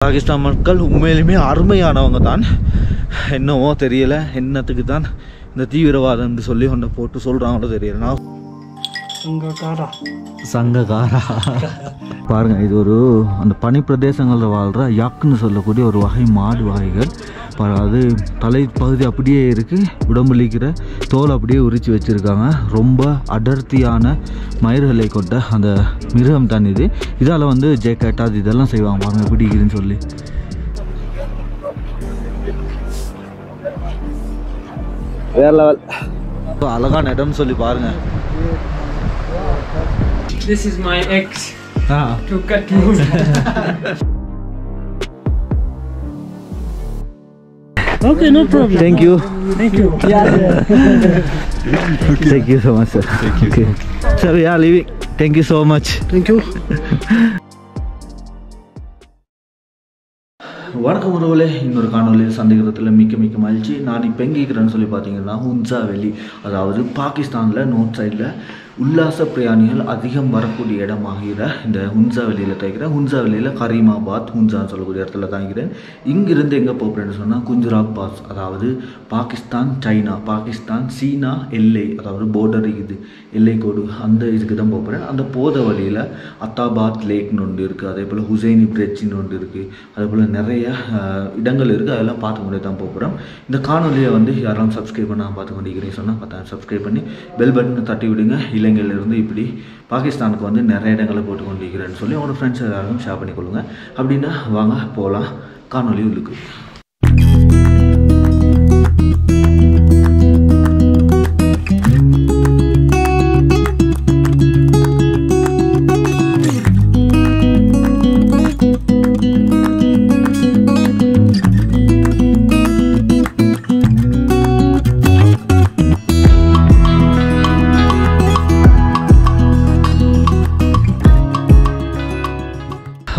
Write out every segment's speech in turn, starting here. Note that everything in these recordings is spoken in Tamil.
பாகிஸ்தான் மக்கள் உண்மையிலுமே அருமையானவங்க தான். என்னவோ தெரியல, என்னத்துக்கு தான் இந்த தீவிரவாதம் சொல்லி ஒன்றை போட்டு சொல்கிறாங்களோ தெரியல. நான் சங்ககாரா பாருங்க, இது ஒரு அந்த பனி பிரதேசங்களில் வாழ்கிற யாக்குன்னு சொல்லக்கூடிய ஒரு வகை மாடு வகைகள். அது தலைப்பகுதி அப்படியே இருக்குது, உடம்புலிக்கிற தோல் அப்படியே உரித்து வச்சுருக்காங்க. ரொம்ப அடர்த்தியான மயிர்களை கொண்ட அந்த மிருகம் தான் இது. இதால் வந்து ஜேக்கெட் அது இதெல்லாம் செய்வாங்க. பாருங்க எப்படி இருக்குதுன்னு சொல்லி. வேற லெவல், அழகான இடம்னு சொல்லி பாருங்க. This is my ex to cut you. Okay, no problem. Thank you. Thank you. Yeah. Thank you so much, sir. Thank you. Okay. Sir, we are leaving. Thank you so much. Thank you. வணக்கம் உறவுகளே, இன்னொரு காணொலியில் சந்திக்கிறதுல மிக்க மகிழ்ச்சி. நான் இப்போ எங்கே இருக்கிறேன்னு சொல்லி பார்த்தீங்கன்னா ஹுன்சா வேலி, அதாவது பாகிஸ்தானில் நோர்த் சைடில் உல்லாச பிரயாணிகள் அதிகம் வரக்கூடிய இடமாகிற இந்த ஹுன்சா வேலியில் தங்கிக்கிறேன். ஹுன்சா வேலியில் கரீமாபாத் ஹுன்சான்னு சொல்லக்கூடிய இடத்துல தங்கிக்கிறேன். இங்கிருந்து எங்கே போகிறேன்னு சொன்னால் குஜராத் பாஸ், அதாவது பாகிஸ்தான் சைனா, பாகிஸ்தான் சீனா எல்லை, அதாவது போர்டர் இது எல்லை கோடு, அந்த இதுக்கு தான் போகிறேன். அந்த போத வழியில் அத்தாபாத் லேக்னு ஒன்று இருக்குது, அதே போல் ஹுசைனி பிரிட்ஜின்னு ஒன்று இருக்குது, அதே போல் நிறைய இடங்கள் இருக்குது. அதெல்லாம் பார்த்து கொண்டே தான் போகிறோம். இந்த காணொலியை வந்து யாரெல்லாம் சப்ஸ்கிரைப் பண்ண பார்த்து கொண்டிருக்கிறீங்க சொன்னால் பார்த்தா சப்ஸ்கிரைப் பண்ணி பெல் பட்டனை தட்டி விடுங்க. இலங்கையிலிருந்து இப்படி பாகிஸ்தானுக்கு வந்து நிறைய இடங்களை போட்டு கொண்டிருக்கிறேன்னு சொல்லி உங்களோட ஃப்ரெண்ட்ஸ் எல்லாரும் ஷேர் பண்ணிக்கொள்ளுங்க. அப்படின்னா வாங்க போகலாம் காணொலி உள்ளுக்கு.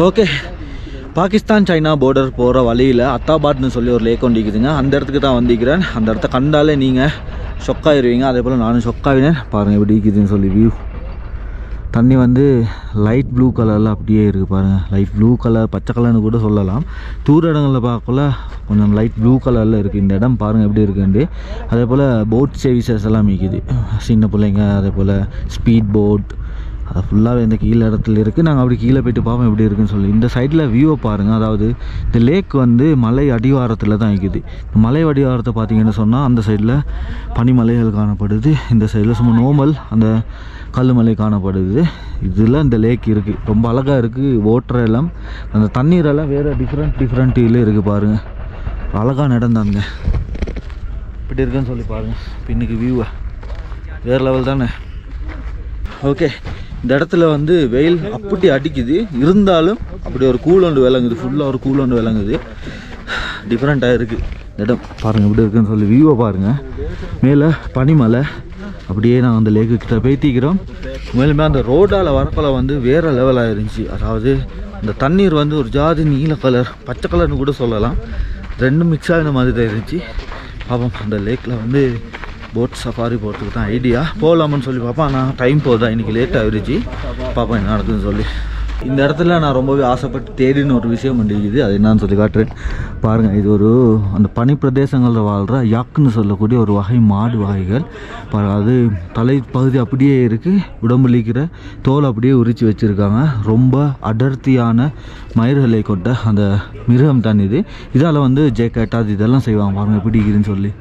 ஓகே, பாகிஸ்தான் சைனா பார்டர் போகிற வழியில் அத்தாபாத்னு சொல்லி ஒரு லேக் ஒண்டிக்குதுங்க. அந்த இடத்துக்கு தான் வந்திருக்கிறேன். அந்த இடத்த கண்டாலே நீங்கள் ஷொக்காயிருவீங்க. அதே போல் நானும் ஷொக்காகினேன். பாருங்கள் எப்படி இருக்குதுன்னு சொல்லி வியூ. தண்ணி வந்து லைட் ப்ளூ கலரில் அப்படியே இருக்குது பாருங்கள். லைட் ப்ளூ கலர், பச்சை கலர்னு கூட சொல்லலாம். தூர இடங்களில் பார்க்கல கொஞ்சம் லைட் ப்ளூ கலரில் இருக்குது இந்த இடம். பாருங்கள் எப்படி இருக்குன்ட்டு. அதே போல் போட் சர்வீசஸ் எல்லாம் இருக்குது, சின்ன பிள்ளைங்க, அதே போல் ஸ்பீட் போட், அது ஃபுல்லாகவே இந்த கீழே இடத்துல இருக்குது. நாங்கள் அப்படி கீழே போய்ட்டு பார்ப்போம் எப்படி இருக்குன்னு சொல்லி. இந்த சைடில் வியூவை பாருங்கள். அதாவது இந்த லேக் வந்து மலை அடிவாரத்தில் தான் இருக்குது. மலை அடிவாரத்தை பார்த்தீங்கன்னு சொன்னால் அந்த சைடில் பனிமலைகள் காணப்படுது, இந்த சைடில் சும்மா நோமல் அந்த கல் மலை காணப்படுது. இதில் இந்த லேக் இருக்குது, ரொம்ப அழகாக இருக்குது. ஓட்டுற எல்லாம் அந்த தண்ணீரெல்லாம் வேறு டிஃப்ரெண்ட் இதில் இருக்குது பாருங்கள். அழகான இடம் தாங்க. இப்படி இருக்குன்னு சொல்லி பாருங்கள். பின்னுக்கு வியூவை வேறு லெவல் தானே. ஓகே, இந்த இடத்துல வந்து வெயில் அப்படி அடிக்குது, இருந்தாலும் அப்படி ஒரு கூலண்டு விளங்குது, ஃபுல்லாக ஒரு கூலண்டு விளங்குது. டிஃப்ரெண்ட்டாக இருக்குது இந்த இடம். பாருங்கள் எப்படி இருக்குன்னு சொல்லி வியூவை பாருங்கள். மேலே பனிமலை, அப்படியே நாங்கள் அந்த லேக்கு கிட்ட பேத்திக்கிறோம். மேலுமே அந்த ரோடால் வரக்குள்ள வந்து வேறு லெவலாக இருந்துச்சு. அதாவது அந்த தண்ணீர் வந்து ஒரு ஜாதி நீல கலர், பச்சை கலர்னு கூட சொல்லலாம், ரெண்டும் மிக்ஸ் ஆகின மாதிரி தான் இருந்துச்சு. பாப்போம், அந்த லேக்கில் வந்து போட் சஃபாரி போகிறதுக்கு தான் ஐடியா. போகலாமான்னு சொல்லி பார்ப்போம். ஆனால் டைம் போகுதா, இன்றைக்கி லேட் ஆகிடுச்சு. பார்ப்போம் என்ன நடக்குதுன்னு சொல்லி. இந்த இடத்துல நான் ரொம்பவே ஆசைப்பட்டு தேடின ஒரு விஷயம் பண்ணிக்குது, அது என்னன்னு சொல்லி காட்டுறேன் பாருங்கள். இது ஒரு அந்த பனி பிரதேசங்களில் வாழ்கிற யாக்குன்னு சொல்லக்கூடிய ஒரு வகை மாடு வகைகள். அது தலைப்பகுதி அப்படியே இருக்குது, உடம்புலிக்கிற தோல் அப்படியே உரித்து வச்சுருக்காங்க. ரொம்ப அடர்த்தியான மயிர்களை கொண்ட அந்த மிருகம் தான் இது. இதால் வந்து ஜேக்கெட் அது இதெல்லாம் செய்வாங்க. பாருங்கள் எப்படி இருக்குதுன்னு சொல்லி.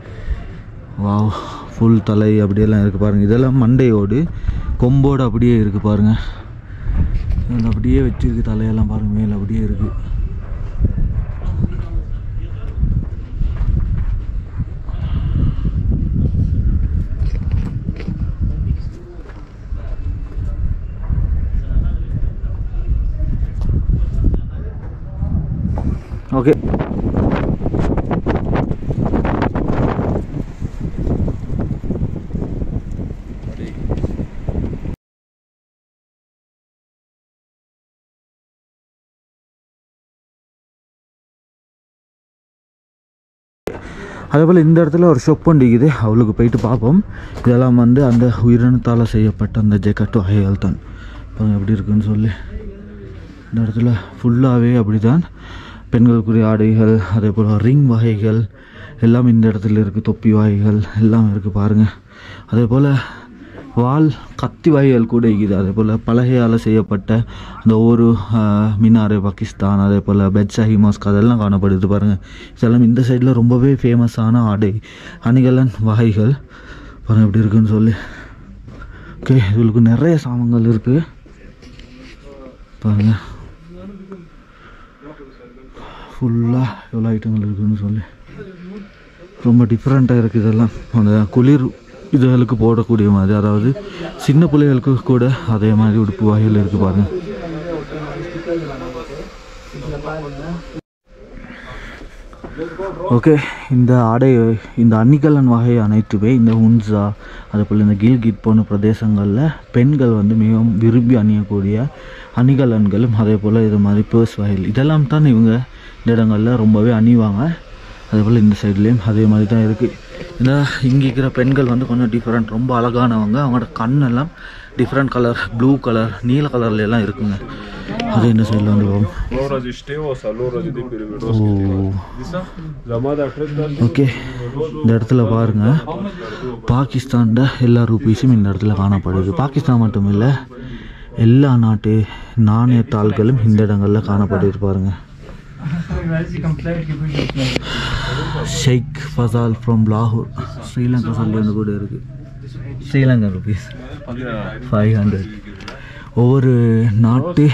வாவ், ஃபுல் தலை அப்படியெல்லாம் இருக்குது பாருங்கள். இதெல்லாம் மண்டையோடு கொம்போடு அப்படியே இருக்குது பாருங்கள். அப்படியே வச்சுருக்கு தலையெல்லாம் பாருங்கள், மேலே அப்படியே இருக்குது. ஓகே, அதே போல் இந்த இடத்துல ஒரு ஷொப் ஒண்டிக்குது, அவளுக்கு போயிட்டு பார்ப்போம். இதெல்லாம் வந்து அந்த உயிரினத்தால் செய்யப்பட்ட அந்த ஜெக்கெட் வகைகள் தான். பாருங்கள் எப்படி இருக்குன்னு சொல்லி. இந்த இடத்துல ஃபுல்லாகவே அப்படி தான் பெண்களுக்குரிய ஆடைகள், அதே போல் ரிங் வகைகள் எல்லாம் இந்த இடத்துல இருக்குது. தொப்பி வகைகள் எல்லாம் இருக்குது பாருங்கள். அதே போல் வால் கத்தி வகைகள் கூட இருக்குது. அதே போல் பலகையால் செய்யப்பட்ட அந்த ஒரு மினாரே பாகிஸ்தான், அதே போல் பெட்ஷாஹி மாஸ்க் அதெல்லாம் காணப்படுது பாருங்கள். இதெல்லாம் இந்த சைடில் ரொம்பவே ஃபேமஸான ஆடை அணிகலன் வகைகள் பாருங்கள் எப்படி இருக்குன்னு சொல்லி. ஓகே, இதுகளுக்கு நிறைய சாமான்கள் இருக்குது பாருங்கள். ஃபுல்லாக எவ்வளோ ஐட்டங்கள் இருக்குதுன்னு சொல்லி ரொம்ப டிஃப்ரெண்ட்டாக இருக்குது. இதெல்லாம் அந்த குளிர் இதுகளுக்கு போடக்கூடிய மாதிரி, அதாவது சின்ன பிள்ளைகளுக்கு கூட அதே மாதிரி உடுப்பு வகைகள் இருக்குது பாருங்கள். ஓகே, இந்த ஆடை இந்த அணிகலன் வகை அனைத்துமே இந்த ஹுன்ஸா அதே போல் இந்த கில்கிட் போன்ற பிரதேசங்களில் பெண்கள் வந்து மிகவும் விரும்பி அணியக்கூடிய அணிகலன்களும் அதே போல் இது மாதிரி பேர்ஸ் வகைகள் இதெல்லாம் தான் இவங்க இந்த இடங்களில் ரொம்பவே அணிவாங்க. அதே போல் இந்த சைட்லேயும் அதே மாதிரி தான் இருக்குது. இந்த இங்கே இருக்கிற பெண்கள் வந்து கொஞ்சம் டிஃப்ரெண்ட், ரொம்ப அழகானவங்க. அவங்களோட கண்ணெல்லாம் டிஃப்ரெண்ட் கலர், ப்ளூ கலர், நீல கலர்ல எல்லாம் இருக்குங்க. அது இந்த சைடில் வந்து ஓகே, இந்த இடத்துல பாருங்கள் பாகிஸ்தான்ட எல்லா ரூபீஸும் இந்த இடத்துல காணப்படுது. பாகிஸ்தான் மட்டும் இல்லை, எல்லா நாட்டு நாணயத்தாள்களும் இந்த இடங்களில் காணப்படுது பாருங்கள். ஷேக் ஃபசால் ஃப்ரம் லாகூர், ஸ்ரீலங்கா சொல்லி ஒன்று கூட இருக்குது. ஸ்ரீலங்கா ருபீஸ் 500. ஒவ்வொரு நாட்டு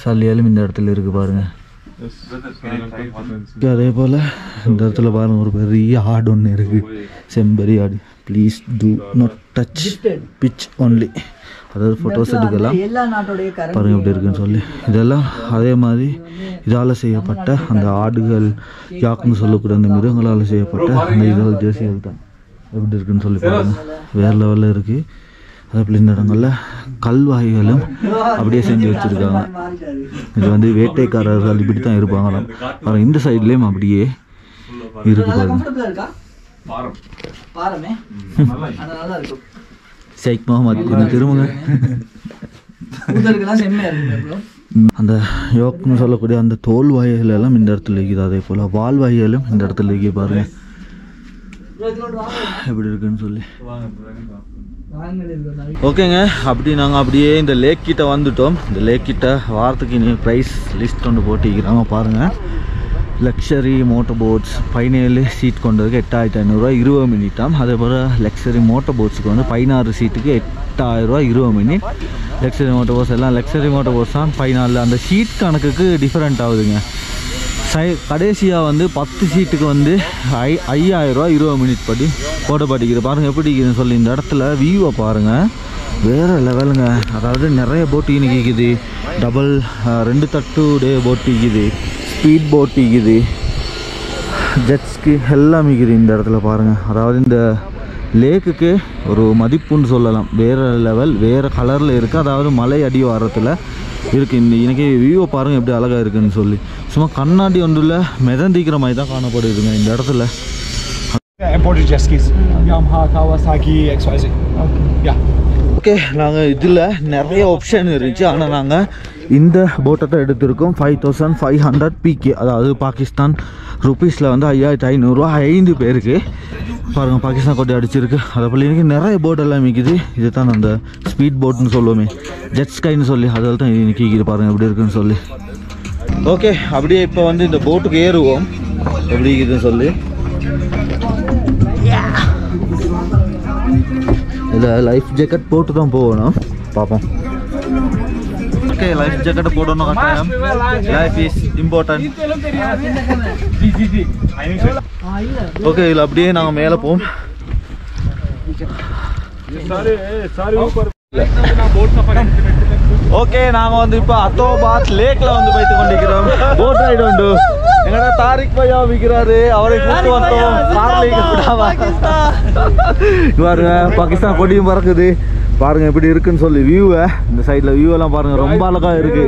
சல்லியாலும் இந்த இடத்துல இருக்குது பாருங்கள். அதே போல் இந்த இடத்துல பாருங்கள் ஒரு பெரிய ஆடு ஒன்று இருக்குது, செம்பரி ஆடு. Please do not touch pitch only, அதாவது ஃபோட்டோஸ் எடுக்கலாம் பாருங்கள் எப்படி இருக்குன்னு சொல்லி. இதெல்லாம் அதே மாதிரி இதால் செய்யப்பட்ட அந்த ஆடுகள், யாக்குன்னு சொல்லக்கூடிய அந்த மிருகங்களால் செய்யப்பட்ட அந்த இதழ் ஜேர்சிகள் தான் எப்படி இருக்குன்னு சொல்லி பாருங்கள். வேறு லெவலில் இருக்குது. அதே போல் இந்த இடங்களில் கல் வகைகளும் அப்படியே செஞ்சு வச்சுருக்காங்க. இது வந்து வேட்டைக்காரர்கள் இப்படி தான் இருப்பாங்களாம் பாருங்கள். இந்த சைட்லேயும் அப்படியே இருக்கு பாருங்க. ஷேக் முகமது கொஞ்சம் திரும்புங்க. அந்த யோக்னு சொல்லக்கூடிய அந்த தோல் வகைகள் எல்லாம் இந்த இடத்துல இருக்குது. அதே போல் வால் வகைகளும் இந்த இடத்துல இருக்கு பாருங்க எப்படி இருக்குன்னு சொல்லி. ஓகேங்க, அப்படி நாங்கள் அப்படியே இந்த லேக் கிட்ட வந்துட்டோம். இந்த லேக் கிட்ட வாரத்துக்கு நீ ப்ரைஸ் லிஸ்ட் கொண்டு போட்டிக்கிறாங்க பாருங்கள். லக்ஸரி மோட்டர் போட்ஸ் 17 சீட் கொண்டதுக்கு 8500 20 மினிட்டாம். அதே போல் லக்ஸரி மோட்டர் போட்ஸுக்கு வந்து 16 சீட்டுக்கு 8000 20 மினிட். லக்ஸரி மோட்டர் போட்ஸ் எல்லாம் லக்ஸரி மோட்டர் போட்ஸ் தான் 14. அந்த சீட் கணக்குக்கு டிஃப்ரெண்ட் ஆகுதுங்க. கடைசியாக வந்து 10 சீட்டுக்கு வந்து 5000 20 மினிட் படி போடப்பட்டிக்குது பாருங்கள் எப்படி இருக்குதுன்னு சொல்லி. இந்த இடத்துல வியூவை பாருங்கள், வேறு லெவலுங்க. அதாவது நிறைய போட்டு இருக்குது, டபுள் 2 தட்டு போட்டு இருக்குது, ஸ்பீட் போட் இருக்குது, ஜெட்ஸ்க்கு எல்லாம் இருக்குது இந்த இடத்துல பாருங்கள். அதாவது இந்த லேக்குக்கு ஒரு மதிப்புன்னு சொல்லலாம். வேறு லெவல், வேறு கலரில் இருக்குது. அதாவது மலை அடி வாரத்தில் இருக்குது. இந்த இன்னைக்கு வியூவை பாருங்கள் எப்படி அழகாக இருக்குதுன்னு சொல்லி. சும்மா கண்ணாடி ஒன்றில் மிதந்திக்கிற மாதிரி தான் காணப்படுதுங்க இந்த இடத்துல. ஓகே, நாங்கள் இதில் நிறைய ஆப்ஷன் இருந்துச்சு. ஆனால் நாங்கள் இந்த போட்டை தான் எடுத்திருக்கோம். 5500 PK, அதாவது பாகிஸ்தான் ருபீஸில் வந்து 5500 5 பேருக்கு பாருங்கள். பாகிஸ்தான் கொட்டி அடிச்சிருக்கு. அதை போல் இன்றைக்கி நிறைய போட் எல்லாம் மிக்குது. இது தான் அந்த ஸ்பீட் போட்னு சொல்லுவோமே, ஜெட் ஸ்கைன்னு சொல்லி, அதில் தான் இன்றைக்கி இருக்குது பாருங்கள் எப்படி இருக்குன்னு சொல்லி. ஓகே, அப்படியே இப்போ வந்து இந்த போட்டுக்கு ஏறுவோம் எப்படி இருக்குதுன்னு சொல்லி. இதில் லைஃப் ஜாக்கெட் போட்டு தான் போகணும், பார்ப்போம். ஓகே, லைஃப் ஜாக்கெட் போடணும் கட்டாயம். Life is important. ஓகே, இதில் அப்படியே நாங்கள் மேலே போவோம். ஓகே, நாங்கள் வந்து இப்போ அத்தோபாத் லேக்கில் வந்து போய்த்து கொண்டிருக்கிறோம். போட் ரைடு உண்டு. எங்கடா தாரிக் பையா விற்கிறாரு, அவரை கூப்பிட்டு வந்தோம். பாருங்க, பாகிஸ்தான் கொடியும் பறக்குது பாருங்க எப்படி இருக்குன்னு சொல்லி. வியூவை இந்த சைடில் வியூவெல்லாம் பாருங்க, ரொம்ப அழகாக இருக்கு.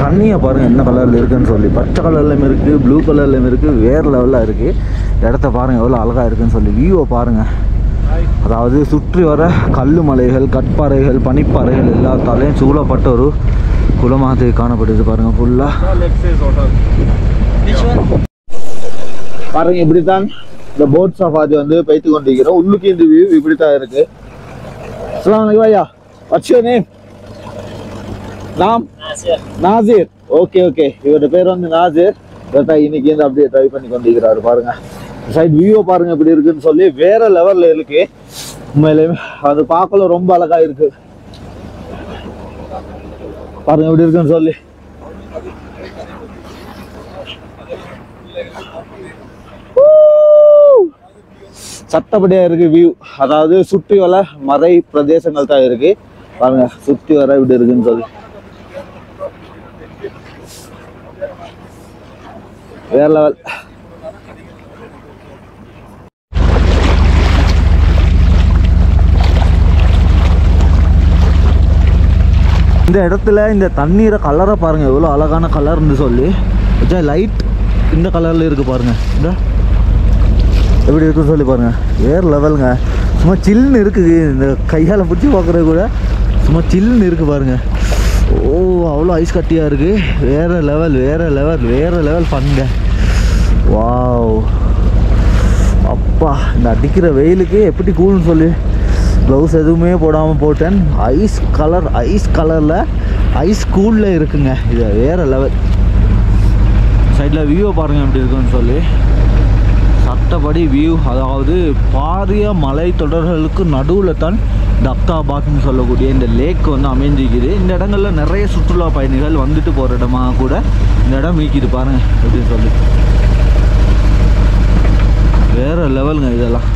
தண்ணியை பாருங்க என்ன கலரில் இருக்குன்னு சொல்லி. பச்சை கலர்லையும் இருக்குது, ப்ளூ கலர்லையும் இருக்குது, வேறு லெவலில் இருக்குது. இடத்த பாருங்க எவ்வளோ அழகாக இருக்குன்னு சொல்லி. வியூவை பாருங்க, அதாவது சுற்றி வர கல் மலைகள், கற்பாறைகள், பனிப்பாறைகள் எல்லாத்தாலையும் சூழப்பட்ட ஒரு குளமாக காணப்படுது பாருங்க ஃபுல்லா. பாருங்க இப்படித்தான் இந்த போட் சஃபாரி வந்து போய்த்து கொண்டிருக்கிறோம். உள்ளுக்கு இந்த வியூ இப்படித்தான் இருக்கு. அஸ்ஸலாமு அலைக்கும் ஐயா. Watts your name? நாம் நாசிர். ஓகே ஓகே, இவரோட பேர் வந்து நாசிர். இன்னைக்கு வந்து அப்படியே ட்ரை பண்ணி கொண்டிருக்கிறாரு. பாருங்க சைட் வியூ பாருங்க எப்படி இருக்குன்னு சொல்லி வேற லெவல்ல இருக்கு. உண்மையிலேயே அது பார்க்கல ரொம்ப அழகா இருக்கு. பாருங்க எப்படி இருக்குன்னு சொல்லி. சட்டப்படியா இருக்கு வியூ. அதாவது சுற்றி வர மறை பிரதேசங்கள் தான் இருக்கு. பாருங்க சுற்றி வர இப்படி இருக்குன்னு சொல்லி வேற லெவல். இந்த இடத்துல இந்த தண்ணீரை கலரை பாருங்க எவ்வளோ அழகான கலர்னு சொல்லி. லைட் இந்த கலர்ல இருக்கு பாருங்க. இந்த எப்படி இருக்குன்னு சொல்லி பாருங்க வேறு லெவலுங்க. சும்மா சில்லுன்னு இருக்குது. இந்த கையால் பிடிச்சி பார்க்குறது கூட சும்மா சில்லுன்னு இருக்குது பாருங்க. ஓ அவ்வளோ ஐஸ் கட்டியாக இருக்குது. வேறு லெவல் வேறு லெவல் வேறு லெவல் பண்ணுங்க. வாவ் அப்பா இந்த அடிக்கிற வெயிலுக்கு எப்படி கூல்னு சொல்லி க்ளவுஸ் எதுவுமே போடாமல் போட்டேன். ஐஸ் கலரில் ஐஸ் கூலில் இருக்குங்க. இது வேறு லெவல். சைடில் வியூவை பாருங்கள் எப்படி இருக்குன்னு சொல்லி. சட்டப்படி வியூ. அதாவது பாரிய மலை தொடர்களுக்கு நடுவில் தான் இந்த அப்தாபாத்னு சொல்லக்கூடிய இந்த லேக் வந்து அமைஞ்சிக்குது. இந்த இடங்களில் நிறைய சுற்றுலா பயணிகள் வந்துட்டு போகிற இடமாக கூட இந்த இடம் மீக்கிது பாருங்க அப்படின்னு சொல்லி. வேற லெவலுங்க இதெல்லாம்.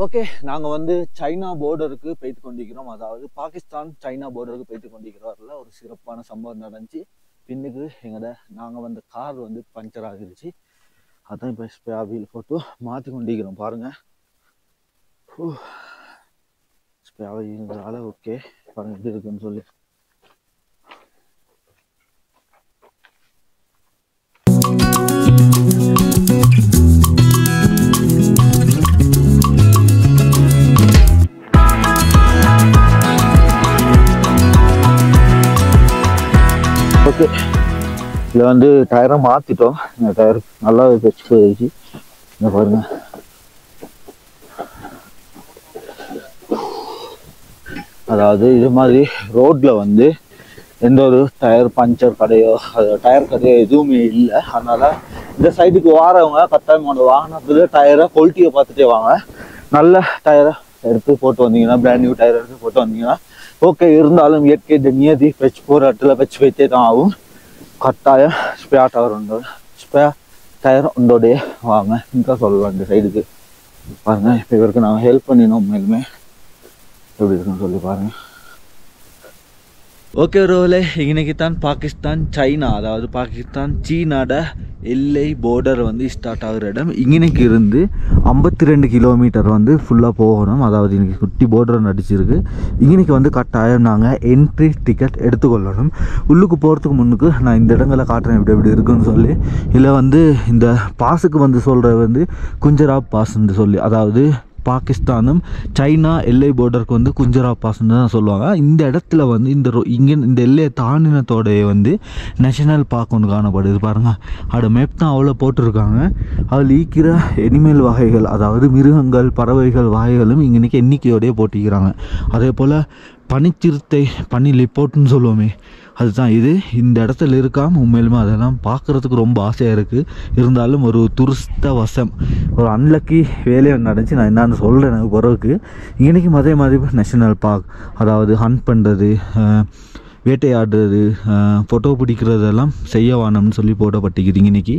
ஓகே, நாங்கள் வந்து சைனா பார்டருக்கு போய்த்து கொண்டிருக்கிறோம். அதாவது பாகிஸ்தான் சைனா பார்டருக்கு போய்த்து கொண்டிருக்கிறவரில் ஒரு சிறப்பான சம்பவம் நடந்துச்சு. பின்னுக்கு நாங்கள் வந்த கார் வந்து பஞ்சர் ஆகிருச்சு. அதான் இப்போ ஸ்பேவில் போட்டு மாற்றி கொண்டிருக்கிறோம் பாருங்கள். ஸ்பேவில் ஓகே பாருங்கள் எப்படி இருக்குன்னு சொல்லி. ஓகே, இதில் வந்து டயரை மாற்றிட்டோம். இந்த டயர் நல்லா வச்சு போயிடுச்சு. இங்கே பாருங்க. அதாவது இது மாதிரி ரோட்டில் வந்து எந்த ஒரு டயர் பஞ்சர் கடையோ டயர் கடையோ எதுவுமே இல்லை. அதனால் இந்த சைடுக்கு வாரவங்க கட்டாயமான வாகனத்தில் டயரை குவாலிட்டியை பார்த்துட்டே வாங்க. நல்ல டயரை எடுத்து போட்டு வந்தீங்கன்னா, பிராண்ட் நியூ டயர் எடுத்து போட்டு வந்தீங்கன்னா ஓகே. இருந்தாலும் இயற்கை இந்த நியதி வச்சு போகிற இடத்துல வச்சு வைத்தே தான் ஆகும். கட்டாயம் ஸ்பேர் டயர் உண்டோடைய வாங்க ఇంకా சொல்லலாம். இந்த சைடுக்கு பாருங்க. இப்போ இவருக்கு நாங்கள் ஹெல்ப் பண்ணினோம். மேலுமே எப்படி இருக்குன்னு சொல்லி பாருங்க. ஓகே ரோலே, இன்னைக்கு தான் பாகிஸ்தான் சைனா, அதாவது பாகிஸ்தான் சீனாட எல்லை பார்டர் வந்து ஸ்டார்ட் ஆகிற இடம். இன்னைக்கு இருந்து 52 கிலோமீட்டர் வந்து ஃபுல்லாக போகணும். அதாவது இன்னைக்கு குட்டி பார்டர் நடிச்சிருக்கு. இன்னைக்கு வந்து கட்டாயம் நாங்கள் என்ட்ரி டிக்கெட் எடுத்துக்கொள்ளணும். உள்ளுக்கு போகிறதுக்கு முன்னுக்கு நான் இந்த இடங்களை காட்டுறேன் எப்படி எப்படி இருக்குன்னு சொல்லி. இதில் வந்து இந்த பாஸுக்கு வந்து சொல்கிறது வந்து குஞ்சராப் பாஸ்ன்னு சொல்லி, அதாவது பாகிஸ்தானும் சைனா எல்லை பார்டருக்கு வந்து குஞ்சரா பாஸ்ன்னு தான் சொல்லுவாங்க. இந்த இடத்துல வந்து இந்த எல்லையை தாண்டினத்தோடைய வந்து நேஷனல் பார்க் ஒன்று காணப்படுது பாருங்கள். அதோட மேப் தான் அவ்வளோ போட்டிருக்காங்க. அதில் ஈக்கிற எனிமல் வகைகள், அதாவது மிருகங்கள் பறவைகள் வகைகளும் இன்றைக்கி எண்ணிக்கையோடையே போட்டிக்கிறாங்க. அதே போல் பனிச்சிறுத்தை, பனி லிப்போட்டுன்னு சொல்லுவோமே, அதுதான் இது. இந்த இடத்துல இருக்காமல் உண்மையிலுமே அதெல்லாம் பார்க்குறதுக்கு ரொம்ப ஆசையாக இருக்குது. இருந்தாலும் ஒரு துரிஸ்த வசம், ஒரு அன்லக்கி வேலையை நடந்துச்சு. நான் என்னன்னு சொல்கிறேன் எனக்கு பிறகு. இன்றைக்கும் அதே மாதிரி நேஷனல் பார்க், அதாவது ஹண்ட் பண்ணுறது, வேட்டையாடுறது, ஃபோட்டோ பிடிக்கிறதெல்லாம் செய்யவானம்னு சொல்லி போடப்பட்டிக்குது இன்றைக்கி.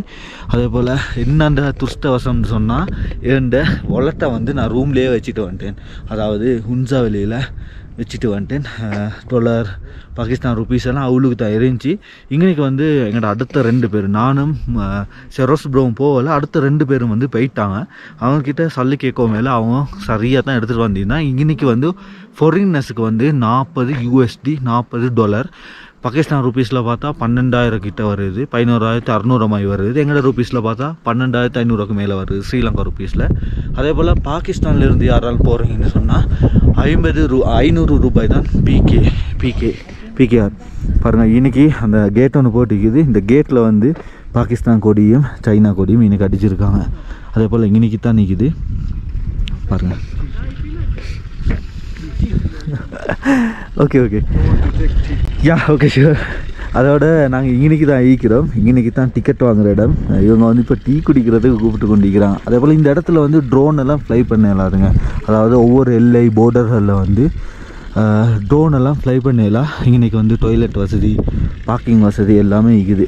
அதே போல் என்னென்ன துஷ்டவசம்னு சொன்னால், இந்த ஒலட்டை வந்து நான் ரூம்லேயே வச்சுட்டு வந்துட்டேன். அதாவது ஹுன்சா வெளியில் வச்சுட்டு வந்துட்டேன். $12 பாகிஸ்தான் ருபீஸ் எல்லாம் அவளுக்கு தான் இருந்துச்சு. இன்றைக்கி வந்து எங்களோட அடுத்த 2 பேர், நானும் செரோஸ் ப்ரோவும் போகல, அடுத்த 2 பேரும் வந்து போயிட்டாங்க. அவங்கக்கிட்ட சல்லு கேட்கவும் மேலே அவங்க சரியாக தான் எடுத்துகிட்டு வந்திருந்தாங்க. இன்றைக்கி வந்து ஃபாரினர்ஸுக்கு வந்து $40 $40 பாகிஸ்தான் ருபீஸில் பார்த்தா 12,000 கிட்ட வருது, 11,600 வருது. எங்களோட ருபீஸில் பார்த்தா 12,500க்கு மேலே வருது ஸ்ரீலங்கா ருபீஸில். அதே போல் பாகிஸ்தான்லேருந்து யாராலும் போகிறீங்கன்னு சொன்னால் 500 ரூபாய் தான் பிகேஆர். பாருங்கள், இன்றைக்கி அந்த கேட் ஒன்று போட்டிக்குது. இந்த கேட்டில் வந்து பாகிஸ்தான் கொடியும் சைனா கொடியும் இன்றைக்கி அடிச்சிருக்காங்க. அதே போல் இன்றைக்கி தான் நிற்கிது பாருங்கள். Okay yeah okay sure. அதோட நாங்கள் இன்றைக்கி தான் ஈக்கிறோம். இன்றைக்கி தான் டிக்கெட் வாங்குகிற இடம். இவங்க வந்து இப்போ டீ குடிக்கிறதுக்கு கூப்பிட்டு கொண்டிருக்கிறாங்க. அதே போல் இந்த இடத்துல வந்து ட்ரோன் எல்லாம் ஃப்ளை பண்ணலாதுங்க. அதாவது ஒவ்வொரு எல்லை போர்டர்களில் வந்து ட்ரோன் எல்லாம் ஃப்ளை பண்ணலாம். இன்றைக்கி வந்து டாய்லெட் வசதி, பார்க்கிங் வசதி எல்லாமே இருக்குது.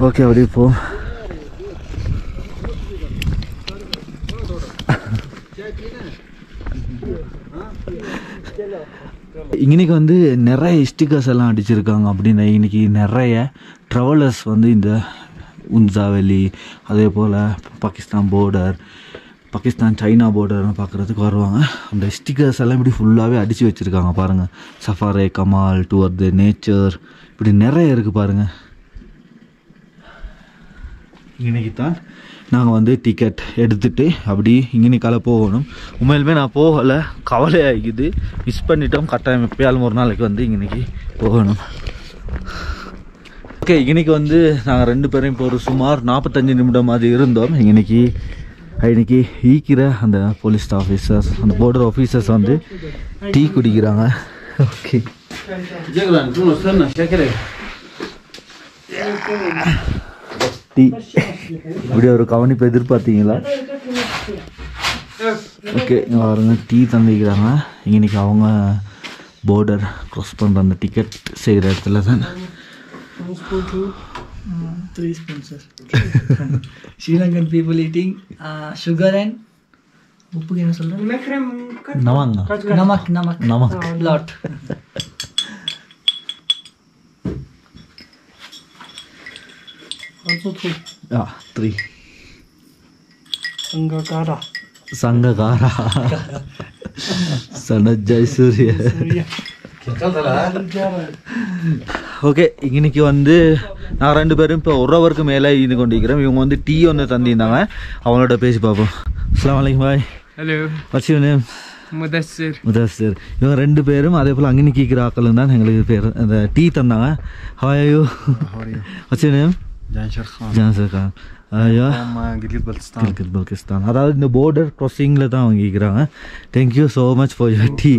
ஓகே, அப்படியே போ. இன்றைக்கி வந்து நிறைய ஸ்டிக்கர்ஸ் எல்லாம் அடிச்சிருக்காங்க. அப்படின்னா இன்றைக்கி நிறைய ட்ராவலர்ஸ் வந்து இந்த உன்சா வேலி, அதே போல் பாகிஸ்தான் பார்டர், பாகிஸ்தான் சைனா பார்டர்னு பார்க்குறதுக்கு வருவாங்க. அந்த ஸ்டிக்கர்ஸ் எல்லாம் இப்படி ஃபுல்லாகவே அடித்து வச்சுருக்காங்க பாருங்கள். சஃபாரே கமால், டுவர் த நேச்சர், இப்படி நிறைய இருக்குது பாருங்கள். இன்றைக்கி தான் நாங்கள் வந்து டிக்கெட் எடுத்துகிட்டு அப்படி இன்றைக்கால போகணும். உண்மையிலுமே நான் போகலை, கவலையாகிக்குது. மிஸ் பண்ணிட்டோம். கட்டாயம் எப்பயாலும் ஒரு நாளைக்கு வந்து இன்றைக்கி போகணும். ஓகே, இன்றைக்கி வந்து நாங்கள் 2 பேரையும் இப்போ ஒரு சுமார் 45 நிமிடம் அது இருந்தோம். இன்றைக்கி ஈக்கிற அந்த போலீஸ் ஆஃபீஸர்ஸ், அந்த பார்டர் ஆஃபீஸர்ஸ் வந்து டீ குடிக்கிறாங்க. ஓகே, டீ இப்படி ஒரு கவனிப்பு எதிர்பார்த்தீங்களா? ஓகே, இங்கே பாருங்க, டீ தந்திக்கிறாங்க. இன்றைக்கி அவங்க பார்டர் க்ராஸ் பண்ணுற அந்த டிக்கெட் செய்கிற இடத்துல தான். 3 spoons, sir. Sri Lankan people eating sugar and உப்பு என்ன சொல்கிறேன்? நமக் lot. Also 3. Yeah, 3. Sangakara. Sanat Jayasuriya. Okay, இன்னைக்கு வந்து நான் 2 பேரும் இப்போ 1 ஹவருக்கு மேலே இது கொண்டிருக்கிறோம். இவங்க வந்து டீ ஒன்று தந்திருந்தாங்க, அவங்களோட பேசி பார்ப்போம். அஸ்ஸலாமு அலைக்கும் பாய். Hello, what's your name? Mudassir. இவங்க 2 பேரும் அதே போல் அங்கே நிற்கிற ஆக்களும் தான் எங்களுக்கு பேர் அந்த டீ தந்தாங்க. How are you? What's your name? Jansar Khan. Gilgit Baltistan. அதாவது இந்த பார்டர் க்ராசிங்கில் தான் வாங்கிக்கிறாங்க. Thank you so much for your tea.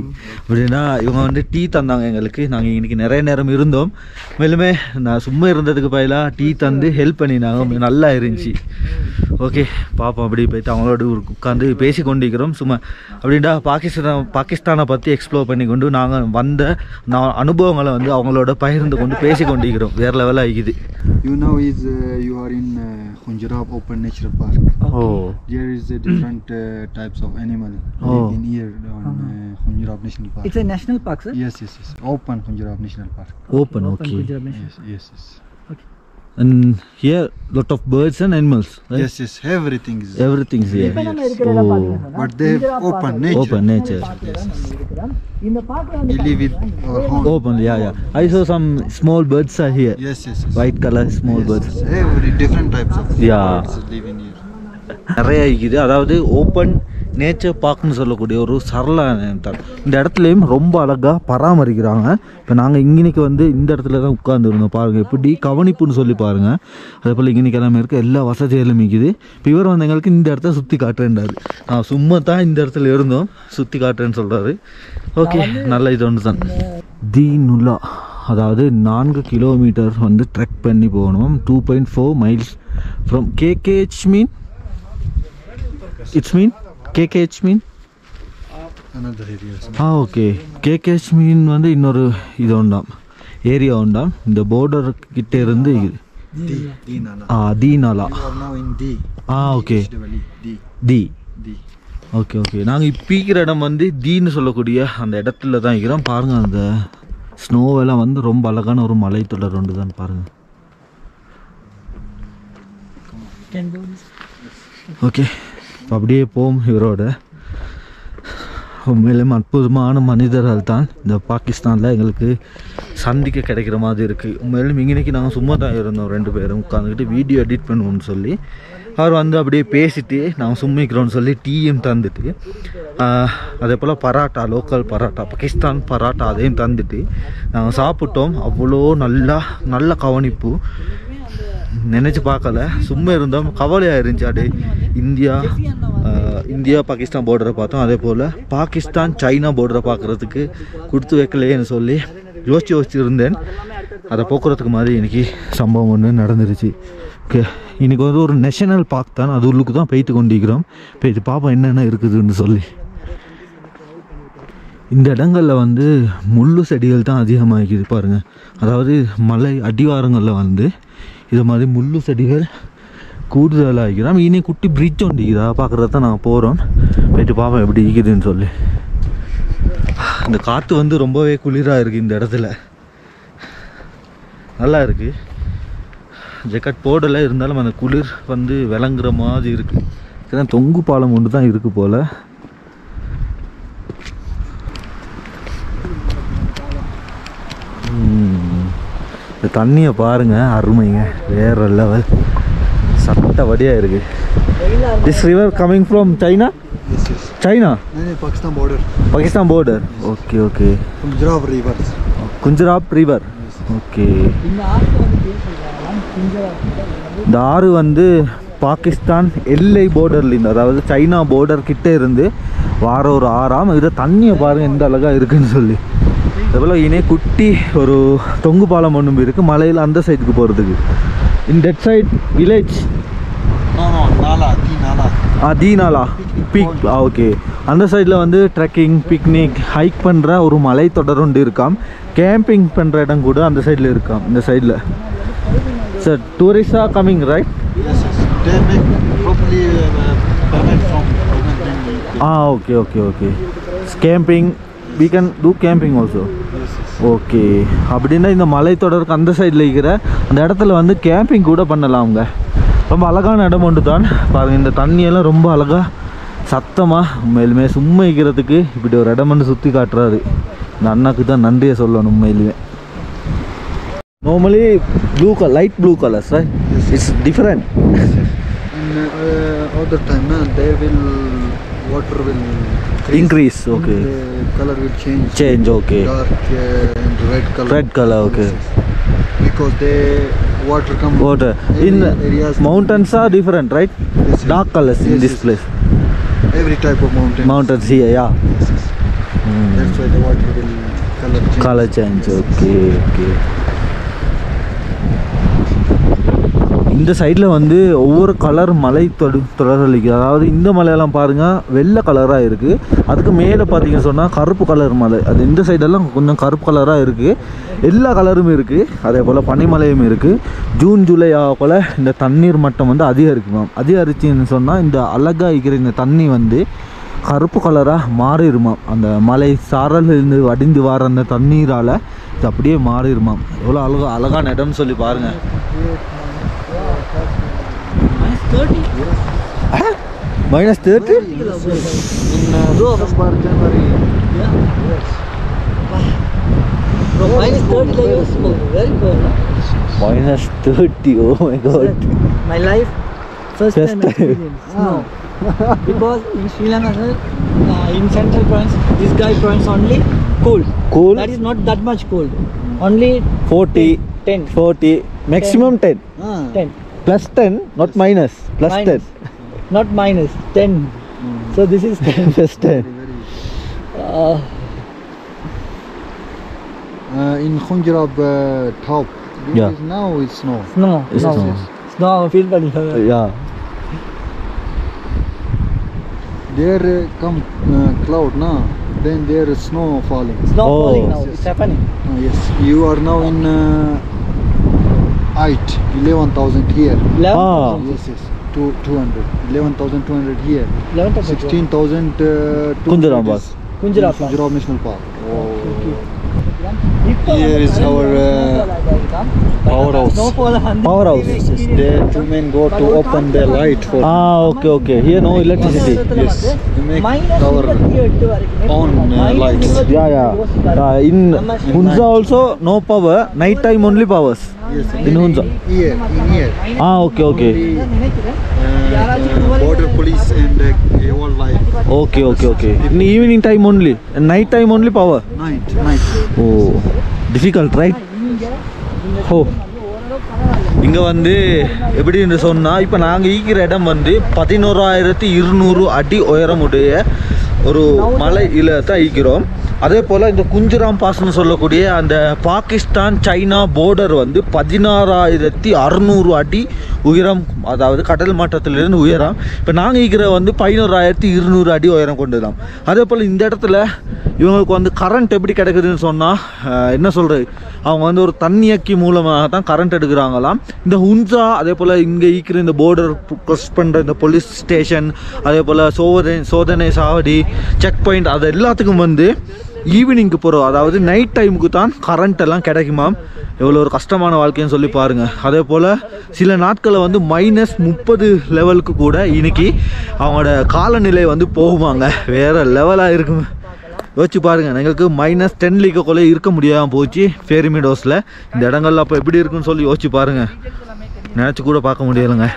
அப்படின்னா இவங்க வந்து டீ தந்தாங்க எங்களுக்கு. நாங்கள் இன்றைக்கி நிறைய நேரம் இருந்தோம். மேலுமே நான் சும்மா இருந்ததுக்கு பதிலாக டீ தந்து ஹெல்ப் பண்ணினாங்க. நல்லா இருந்துச்சு. ஓகே, பார்ப்போம். அப்படி போய்ட்டு அவங்களோட உட்காந்து பேசி கொண்டிருக்கிறோம். சும்மா அப்படின்டா பாகிஸ்தானை பற்றி எக்ஸ்ப்ளோர் பண்ணி கொண்டு நாங்கள் வந்த அனுபவங்களை வந்து அவங்களோட பகிர்ந்து கொண்டு பேசி கொண்டிருக்கிறோம். வேறு லெவலாக ஆகிக்குது. You know you are in Khunjerab Open Natural Park. Oh. There is different types of animal in here on Khunjerab National Park. It's a national park, sir? Yes. Open Khunjerab National Park. Open, okay. Yes. Okay. And here lot of birds and animals, right? Yes. Everything is here. Oh. But they have open nature. Open nature. We live with our home. Open, yeah. I saw some small birds are here. Yes. White color small birds. Every different types of Yeah. birds live in here. நிறைய இருக்குது. அதாவது ஓப்பன் நேச்சர் பார்க்னு சொல்லக்கூடிய ஒரு சரளான இடம். இந்த இடத்துலையும் ரொம்ப அழகாக பராமரிக்கிறாங்க. இப்போ நாங்கள் இங்கேனிக்கு வந்து இந்த இடத்துல தான் உட்காந்துருந்தோம். பாருங்கள் எப்படி கவனிப்புன்னு சொல்லி பாருங்கள். அதே போல் இங்கேனிக்கு எல்லாமே இருக்குது, எல்லா வசதிகளும் மிக்குது. இப்போ இவர் வந்து எங்களுக்கு இந்த இடத்த சுற்றி காட்டுறேன்றாரு. நான் சும்மா தான் இந்த இடத்துல இருந்தோம், சுற்றி காட்டுறேன்னு சொல்கிறாரு. ஓகே, நல்ல இது ஒன்று தான். தி நுலா, அதாவது 4 கிலோமீட்டர் வந்து ட்ரெக் பண்ணி போகணும். 2.4 miles from KKH mean. It's mean KKH mean another area. Okay. KKH மீன் வந்து இன்னொரு இது உண்டாம், ஏரியா உண்டாம். இந்த போர்டர் கிட்டே இருந்து தீனாலா. ஓகே தி. Okay okay. நாங்கள் இப்போ இருக்கிற இடம் வந்து தீன்னு சொல்லக்கூடிய அந்த இடத்துல தான் இருக்கிறோம். பாருங்கள், அந்த ஸ்னோவெல்லாம் வந்து ரொம்ப அழகான ஒரு மலை தொடர் ஒன்று தான் பாருங்கள். ஓகே, இப்போ அப்படியே போம். இவரோட உண்மையிலும் அற்புதமான மனிதர்கள் தான் இந்த பாகிஸ்தானில் எங்களுக்கு சந்திக்க கிடைக்கிற மாதிரி இருக்குது. உண்மையிலும் இன்றைக்கி நாங்கள் சும்மா தான் இருந்தோம், 2 பேரும் உட்காந்துக்கிட்டு வீடியோ எடிட் பண்ணுவோம்னு சொல்லி. அவர் வந்து அப்படியே பேசிட்டு நாங்கள் சும்மிக்கிறோன்னு சொல்லி டீயும் தந்துட்டு, அதே போல் பராட்டா, லோக்கல் பராட்டா, பாகிஸ்தான் பராட்டா அதையும் தந்துட்டு நாங்கள் சாப்பிட்டோம். அவ்வளோ நல்ல கவனிப்பு, நினச்சி பார்க்கல. சும்மா இருந்தோம், கவலையாக இருந்துச்சு. அப்படியே இந்தியா பாகிஸ்தான் பார்டரை பார்த்தோம். அதே போல் பாகிஸ்தான் சைனா பார்டரை பார்க்குறதுக்கு கொடுத்து வைக்கலையேன்னு சொல்லி யோசிச்சு இருந்தேன். அதை போக்குறதுக்கு மாதிரி இன்றைக்கி சம்பவம் ஒன்று நடந்துருச்சு. ஓகே, இன்றைக்கி வந்து ஒரு நேஷனல் பார்க் தான், அது உள்ளுக்கு தான் போய்த்து கொண்டிருக்கிறோம். போய்த்து பார்ப்போம் என்னென்ன இருக்குதுன்னு சொல்லி. இந்த இடங்களில் வந்து முள்ளு செடிகள் தான் அதிகமாகிக்குது பாருங்கள். அதாவது மலை அடிவாரங்களில் வந்து இது மாதிரி முள்ளு செடிகள் கூடுதலாகிக்கிறோம். இனி குட்டி பிரிட்ஜ் ஒண்டிக்குதா பார்க்குறது தான் நாங்கள் போகிறோம். போய்ட்டு பார்ப்போம் எப்படி இருக்குதுன்னு சொல்லி. இந்த காற்று வந்து ரொம்பவே குளிராக இருக்குது இந்த இடத்துல, நல்லா இருக்குது. ஜெக்கெட் போடலை, இருந்தாலும் அந்த குளிர் வந்து விளங்குற மாதிரி இருக்குது. ஏன்னா தொங்கு பாலம் ஒன்று தான் இருக்குது போல். இந்த தண்ணியை பாருங்கள், அருமைங்க, வேறு லெவல், சட்ட வடியாக இருக்குது. This river coming from China? China? Pakistan border. Pakistan border. Okay okay. Kunjrab river. Khunjerab river. Okay. இந்த ஆறு வந்து பாகிஸ்தான் எல்லை போர்டர்லேருந்து, அதாவது சைனா போர்டர் கிட்டே இருந்து வார ஒரு ஆறாம். இதை தண்ணியை பாருங்கள் எந்த அழகாக இருக்குதுன்னு சொல்லி. அதுபோல் இனே குட்டி ஒரு தொங்கு பாலம் ஒன்றும் இருக்குது மலையில் அந்த சைடுக்கு போகிறதுக்கு. இன் தட் சைட் வில்லேஜ் தீனாலா பீக். ஓகே, அந்த சைடில் வந்து ட்ரெக்கிங், பிக்னிக், ஹைக் பண்ணுற ஒரு மலை தொடர் ஒன்று இருக்காம். கேம்பிங் பண்ணுற இடம் கூட அந்த சைடில் இருக்காம். இந்த சைடில் sir tourist are coming right? They make properly permit from government. Okay okay okay. Camping, we can do camping also. Okay, அப்படின்னா இந்த மலைத்தொடருக்கு அந்த சைடில் இருக்கிற அந்த இடத்துல வந்து கேம்பிங் கூட பண்ணலாம்ங்க. ரொம்ப அழகான இடம் ஒன்று தான் பாருங்கள். இந்த தண்ணியெல்லாம் ரொம்ப அழகாக சத்தமாக மேலுமே சும்மா இருக்கிறதுக்கு இப்படி ஒரு இடம் வந்து சுற்றி காட்டுறாரு. இந்த அண்ணாக்கு தான் நன்றியை சொல்லணும் உண்மையிலுமே. Normally blue color, light blue colors, right? Yes. It's different. And other time, water will Increase, okay. The color will change. Change, okay. Dark and red color. Red color, okay. Because the water come. Water in areas. mountains are different, right? Yes, Dark colors in this yes. place. Every type of mountain. Mountains here, yeah. Yes, yes. That's why the water will color change. Color change, okay, okay. இந்த சைடில் வந்து ஒவ்வொரு கலர் மலை தொடர்கள் இருக்குது. அதாவது இந்த மலையெல்லாம் பாருங்கள் வெள்ளை கலராக இருக்குது. அதுக்கு மேலே பார்த்தீங்கன்னு சொன்னால் கருப்பு கலர் மலை. அது இந்த சைடெல்லாம் கொஞ்சம் கருப்பு கலராக இருக்குது. எல்லா கலரும் இருக்குது. அதே போல் பனிமலையும் இருக்குது. ஜூன் ஜூலை போல் இந்த தண்ணீர் மட்டம் வந்து அதிகரிக்குமாம். அதிகரிச்சுன்னு சொன்னால் இந்த அழகாக இருக்கிற இந்த தண்ணி வந்து கருப்பு கலராக மாறிடுமாம். அந்த மலை சாரலிருந்து வடிந்து வர அந்த தண்ணீரால் இது அப்படியே மாறிடுமாம். எவ்வளோ அழகான இடம்னு சொல்லி பாருங்கள். Minus 30? December, January. Yeah. Yes. Bro, minus 30 like was very cold. Minus 30, oh my god. My life, first time time. experience. Snow. Because in Sri Lanka, sir, in central province, this guy province only cold. Cool. That is not that much cold. Only 40, 10. 40, maximum 10. 10. Plus 10, not minus. Plus Minus. 10. Not minus, 10. So this is 10. Plus 10. In Khunjerab top, Yeah. now it's snow. Snow. It's Snow. snow. Snow. Feel funny. Yeah. There come cloud, na? Then there is snow falling. Snow Oh. falling now. Yes. It's happening. Yes, you are now in height 11,000 here. 11. Ah. Yes, yes, 200, 11,200 here. 11. 16,000 Kunjaram Park. Kunjaram Park. Kunjaram National Park. இப்போ Here is our power house. Snowfall Power house. There two men go to open their light for Okay. Here no electricity. yes. They make our own lights. Yeah. In Hunza also no power. Night time only powers. Yes, In Hunza. here, in here. Okay. Border police and all light. Okay. In evening time only. Night time only power. Night. Oh, difficult, right? Oh. இங்கே வந்து எப்படின்னு சொன்னால் இப்போ நாங்கள் ஈக்கிற இடம் வந்து 11,200 அடி உயரமுடைய ஒரு மலையில் தான் ஈக்கிறோம். அதே போல் இந்த குஞ்சுராம் பாஸ்ன்னு சொல்லக்கூடிய அந்த பாகிஸ்தான் சைனா பார்டர் வந்து 16,600 அடி உயரம், அதாவது கடல் மட்டத்திலிருந்து உயரம். இப்போ நாங்கள் ஈக்கிற வந்து 11,200 அடி உயரம் கொண்டு தான். அதே போல் இந்த இடத்துல இவங்களுக்கு வந்து கரண்ட் எப்படி கிடைக்குதுன்னு சொன்னால் என்ன சொல்கிறது, அவங்க வந்து ஒரு தண்ணியக்கி மூலமாக தான் கரண்ட் எடுக்கிறாங்களாம். இந்த ஹுன்சா அதே போல் இங்கே ஈக்கிற இந்த பார்டர் க்ராஸ் பண்ணுற இந்த போலீஸ் ஸ்டேஷன், அதே போல் சோதனை சாவடி, செக் பாயிண்ட், அது எல்லாத்துக்கும் வந்து ஈவினிங்க்கு போகிறோம், அதாவது நைட் டைமுக்கு தான் கரண்ட் எல்லாம் கிடைக்குமாம். எவ்வளோ ஒரு கஷ்டமான வாழ்க்கைன்னு சொல்லி பாருங்கள். அதே போல் சில நாட்களில் வந்து -30 லெவலுக்கு கூட இன்னைக்கு அவங்களோட காலநிலை வந்து போகுமாங்க. வேறு லெவலாக இருக்குங்க. யோசிச்சு பாருங்கள், எங்களுக்கு -10 இருக்க முடியாமல் போச்சு ஃபேரிமிடோஸில். இந்த இடங்கள்ல அப்போ எப்படி இருக்குன்னு சொல்லி யோசிச்சு பாருங்கள். நினச்சி கூட பார்க்க முடியலைங்க.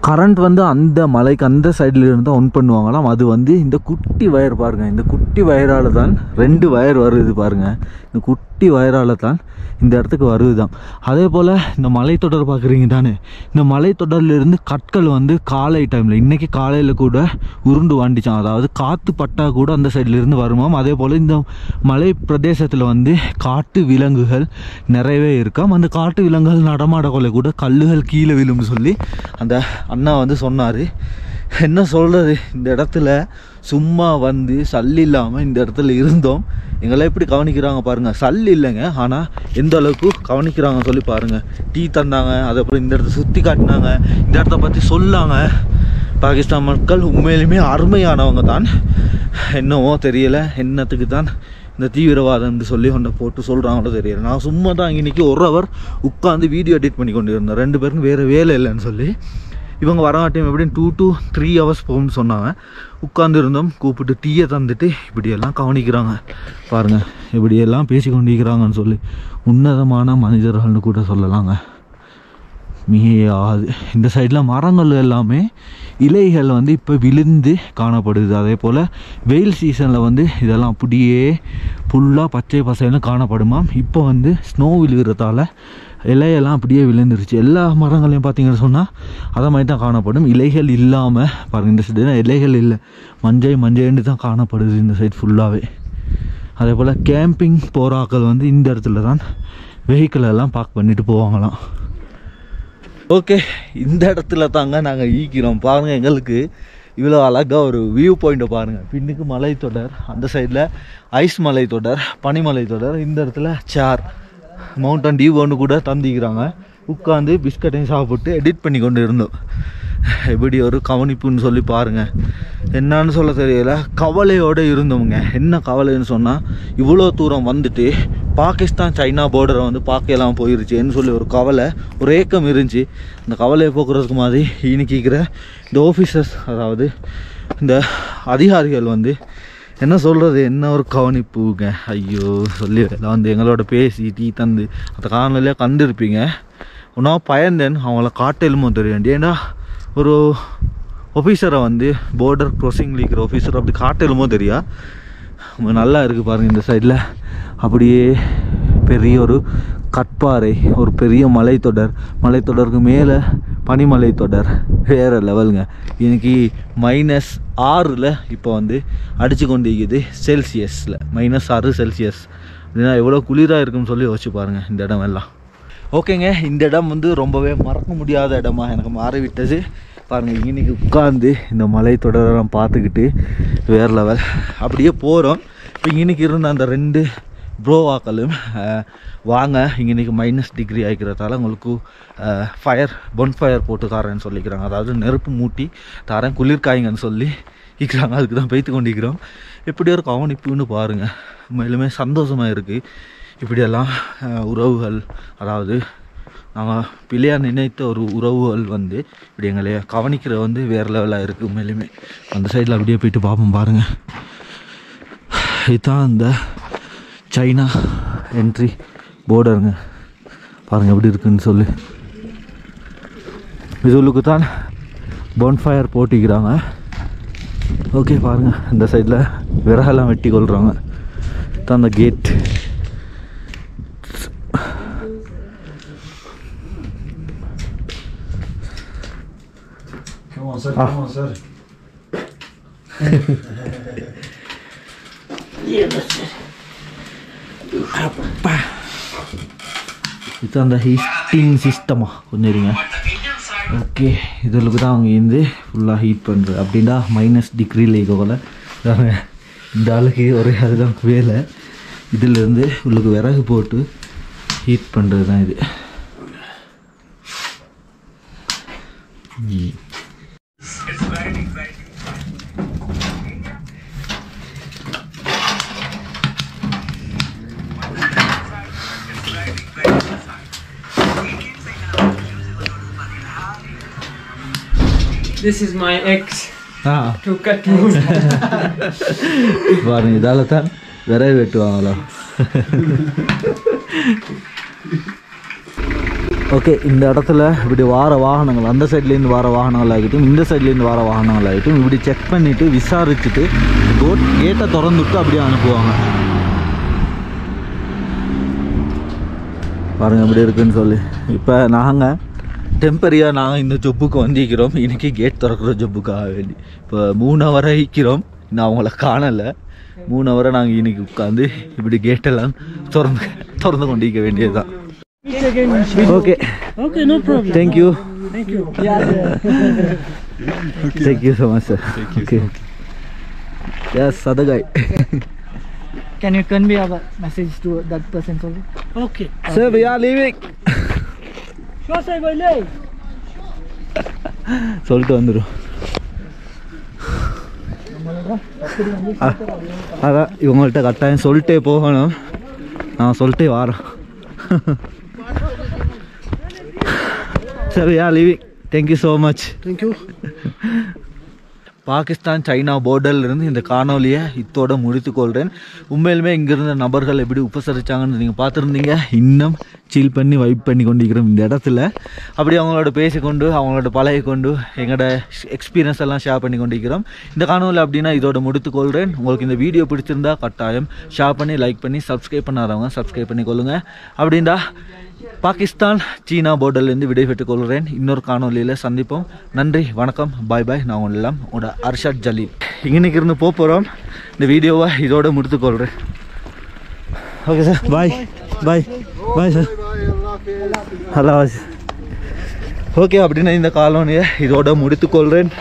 கரண்ட் வந்து அந்த மலைக்கு அந்த சைடில் இருந்து ஆன் பண்ணுவாங்களாம். அது வந்து இந்த குட்டி வயர் பாருங்கள், இந்த குட்டி வயரால் தான் 2 வயர் வருது பாருங்கள். இந்த குட்டி வயரால் தான் இந்த இடத்துக்கு வருது தான். அதே போல் இந்த மலைத்தொடர் பார்க்குறீங்க தானே, இந்த மலைத்தொடர்லேருந்து கற்கள் வந்து காலை டைமில், இன்றைக்கி காலையில் கூட உருண்டு வாண்டிச்சான். அதாவது காற்று பட்டா கூட அந்த சைட்லேருந்து வருமாம். அதே போல் இந்த மலை பிரதேசத்தில் வந்து காட்டு விலங்குகள் நிறையவே இருக்காம். அந்த காட்டு விலங்குகள் நடமாடக்கொள்ள கூட கல்லுகள் கீழே விழும்னு சொல்லி அந்த அண்ணா வந்து சொன்னார். என்ன சொல்கிறது, இந்த இடத்துல சும்மா வந்து சல் இல்லாமல் இந்த இடத்துல இருந்தோம். எங்களை எப்படி கவனிக்கிறாங்க பாருங்கள். சல் இல்லைங்க, ஆனால் எந்த அளவுக்கு கவனிக்கிறாங்கன்னு சொல்லி பாருங்கள். டீ தந்தாங்க, அதுக்கப்புறம் இந்த இடத்த சுற்றி காட்டினாங்க, இந்த இடத்த பற்றி சொல்லாங்க. பாகிஸ்தான் மக்கள் உண்மையிலுமே அருமையானவங்க தான். என்னவோ தெரியலை, என்னத்துக்கு தான் இந்த தீவிரவாதம்னு சொல்லி ஒன்றை போட்டு சொல்கிறாங்களோ தெரியல. நான் சும்மா தான் இன்றைக்கி 1 hour உட்காந்து வீடியோ எடிட் பண்ணி கொண்டு இருந்தேன். 2 பேருக்கும் வேறு வேலை இல்லைன்னு சொல்லி இவங்க வரங்காட்டியும் எப்படின்னு 2 to 3 hours போகும்னு சொன்னாங்க. உட்காந்து இருந்தோம், கூப்பிட்டு டீயை தந்துட்டு இப்படியெல்லாம் கவனிக்கிறாங்க பாருங்கள். இப்படியெல்லாம் பேசி கொண்டிருக்கிறாங்கன்னு சொல்லி உன்னதமான மனிதர்கள்னு கூட சொல்லலாங்க. மிகையாது. இந்த சைடில் மரங்கள் எல்லாமே இலைகள் வந்து இப்போ விழுந்து காணப்படுது. அதே போல் வெயில் சீசனில் வந்து இதெல்லாம் அப்படியே ஃபுல்லாக பச்சை பசைன்னு காணப்படுமாம். இப்போ வந்து ஸ்னோ விழுகிறதால இலையெல்லாம் அப்படியே விழுந்துருச்சு. எல்லா மரங்களையும் பார்த்தீங்கன்னு சொன்னால் அதை மாதிரி தான் காணப்படும். இலைகள் இல்லாமல் பாருங்கள், இந்த சைடு இலைகள் இல்லை, மஞ்சள்னு தான் காணப்படுது இந்த சைடு ஃபுல்லாகவே. அதே போல் கேம்பிங் போகிறாக்கள் வந்து இந்த இடத்துல தான் வெஹிக்கிள் எல்லாம் பார்க் பண்ணிட்டு போவாங்களாம். ஓகே, இந்த இடத்துல தாங்க நாங்கள் ஈக்கிறோம் பாருங்கள். எங்களுக்கு இவ்வளோ அழகாக ஒரு வியூ பாயிண்ட்டை பாருங்கள். பின்னுக்கு மலைத்தொடர், அந்த சைடில் ஐஸ் மலைத்தொடர், பனிமலைத்தொடர், இந்த இடத்துல சேர், மவுண்டன் டியூ ஒன்று கூட தந்திக்கிறாங்க. உட்காந்து பிஸ்கட்டையும் சாப்பிட்டு எடிட் பண்ணி கொண்டு இருந்தோம். எப்படி ஒரு கவனிப்புன்னு சொல்லி பாருங்கள். என்னான்னு சொல்ல தெரியல, கவலையோடு இருந்தோமுங்க. என்ன கவலைன்னு சொன்னால், இவ்வளோ தூரம் வந்துட்டு பாகிஸ்தான் சைனா பார்டரை வந்து பார்க்கலாம் போயிருச்சேன்னு சொல்லி ஒரு கவலை, ஒரு ஏக்கம் இருந்துச்சு. அந்த கவலையை போக்குறதுக்கு மாதிரி இன்னைக்கிற இந்த ஆஃபீஸர்ஸ், அதாவது இந்த அதிகாரிகள் வந்து என்ன சொல்கிறது, என்ன ஒரு கவனிப்புங்க. ஐயோ சொல்லி எல்லாம் வந்து எங்களோட பேசி டீ தந்து அந்த காணொலியாக கண்டிருப்பீங்க. ஒன்றா பயந்தேன், அவங்கள காட்டெலுமோ தெரியும். ஏன்னா ஆஃபீஸரை வந்து பார்டர் க்ராசிங்கில் இருக்கிற ஆஃபீஸர் அப்படி காட்டலுமோ தெரியா நல்லா இருக்குது பாருங்கள். இந்த சைடில் அப்படியே பெரிய ஒரு கட்பாறை, ஒரு பெரிய மலைத்தொடருக்கு மேலே பனிமலை தொடர், வேறு லெவலுங்க. இன்னைக்கு -6 இப்போ வந்து அடித்து கொண்டு இருக்குது செல்சியஸில், -6 செல்சியஸ் அப்படின்னா எவ்வளோ குளிராக இருக்குன்னு சொல்லி யோசிச்சு பாருங்கள் இந்த இடம் எல்லாம். ஓகேங்க, இந்த இடம் வந்து ரொம்பவே மறக்க முடியாத இடமா எனக்கு மாறிவிட்டது. பாருங்கள், இன்றைக்கி உட்காந்து இந்த மலை தொடரெல்லாம் பார்த்துக்கிட்டு வேறு லெவல் அப்படியே போகிறோம். இப்போ இன்றைக்கி இருந்த அந்த 2 ப்ரோவாக்களும் வாங்க இன்றைக்கி -டிகிரி ஆகிக்கிறதால உங்களுக்கு பொன்ஃபயர் போட்டு தரேன்னு சொல்லிக்கிறாங்க. அதாவது நெருப்பு மூட்டி தரேன், குளிர்காய்ங்கன்னு சொல்லி இருக்கிறாங்க. அதுக்கு தான் போய்த்து கொண்டிருக்கிறோம். எப்படியோ ஒரு கவனிப்புன்னு பாருங்கள், மேலுமே சந்தோஷமாக இருக்குது. இப்படியெல்லாம் உறவுகள், அதாவது நாங்கள் பிள்ளையாக நினைத்த ஒரு உறவுகள் வந்து இப்படி எங்களை கவனிக்கிற வந்து வேறு லெவலாக இருக்குது உண்மையிலுமே. அந்த சைடில் அப்படியே போயிட்டு பார்ப்போம் பாருங்கள். இதுதான் இந்த சைனா என்ட்ரி போர்டருங்க. பாருங்கள் எப்படி இருக்குன்னு சொல்லி. இதுக்கு தான் பொன்ஃபயர் போட்டிக்கிறாங்க. ஓகே பாருங்கள், இந்த சைடில் விறகெல்லாம் வெட்டி கொள்கிறாங்க. தான் அந்த கேட். Come on, sir. அப்பா, இது அந்த ஹீட்டிங் சிஸ்டமா கொஞ்சம் இருங்க. ஓகே, இதுக்கு தான் அவங்க இருந்து ஃபுல்லாக ஹீட் பண்ணுறது. அப்படின்னா -டிகிரியில் இருக்கோல இந்த ஆளுக்கு ஒரே அதுதான் வேலை. இதிலேருந்து உள்ளுக்கு விறகு போட்டு ஹீட் பண்ணுறது தான் இது. This is my ex to cut wood. பாருங்க, இதால தான் விறகு வெட்டுவாங்களா. ஓகே, இந்த இடத்துல இப்படி வார வாகனங்கள், அந்த சைட்லேருந்து வார வாகனங்கள் ஆகிட்டும் இந்த சைட்லேருந்து வார வாகனங்கள் ஆகிட்டும் இப்படி செக் பண்ணிவிட்டு விசாரிச்சுட்டு கேட்டை திறந்துட்டு அப்படியே அனுப்புவாங்க. பாருங்கள் எப்படி இருக்குன்னு சொல்லி. இப்போ நாங்கள் டெம்பரரியாக நாங்கள் இந்த ஜொப்புக்கு வந்திருக்கிறோம். இன்றைக்கி கேட் திறக்கிற ஜொப்புக்காக வேண்டி இப்போ 3 ஹவர் ஆகிக்கிறோம். இன்னும் அவங்கள காணலை. 3 ஹவரை நாங்கள் இன்றைக்கி உட்காந்து இப்படி கேட்டெல்லாம் திறந்து கொண்டிருக்க வேண்டியது தான். Okay, no problem. Thank you. Thank you. Thank you so much sir. Okay, yes other guy. Can you convey our message to that person only? Okay. Sir, we are leaving. சொல்லிட்டு வந்துடும். அதான் இவங்கள்ட்ட கட்டாயம் சொல்லிட்டே போகணும். நான் சொல்லிட்டே வாரோம். சரி, yeah leaving. Thank you so much. Thank you. Pakistan China பார்டர்லேருந்து இந்த காணொலியை இத்தோட முடித்துக்கொள்கிறேன். உண்மையிலுமே இங்கேருந்த நபர்கள் எப்படி உபசரித்தாங்கன்னு நீங்கள் பார்த்துருந்தீங்க. இன்னும் சீல் பண்ணி வைப் பண்ணி கொண்டிருக்கிறோம் இந்த இடத்துல. அப்படி அவங்களோட பேசிக்கொண்டு அவங்களோட பழகிக்கொண்டு எங்களோட எக்ஸ்பீரியன்ஸ் எல்லாம் ஷேர் பண்ணி கொண்டிருக்கிறோம். இந்த காணொலி அப்படின்னா இதோட முடித்துக்கொள்கிறேன். உங்களுக்கு இந்த வீடியோ பிடிச்சிருந்தா கட்டாயம் ஷேர் பண்ணி லைக் பண்ணி சப்ஸ்கிரைப் பண்ணாதவங்க சப்ஸ்கிரைப் பண்ணி கொள்ளுங்கள். அப்படின்னா பாகிஸ்தான் சீனா பார்டர்லேருந்து விடை பெற்றுக் கொள்கிறேன். இன்னொரு காணொலியில் சந்திப்போம். நன்றி, வணக்கம், பாய் பாய். நான் எல்லாம் உங்களோட அர்ஷத் ஜலீல். இன்னைக்கு இருந்து போகிறோம். இந்த வீடியோவை இதோட முடித்துக்கொள்கிறேன். ஓகே சார், பாய் பாய் பாய் சார். ஹலோ. ஓகே, அப்படின்னா இந்த காலோனியை இதோட முடித்துக்கொள்கிறேன்.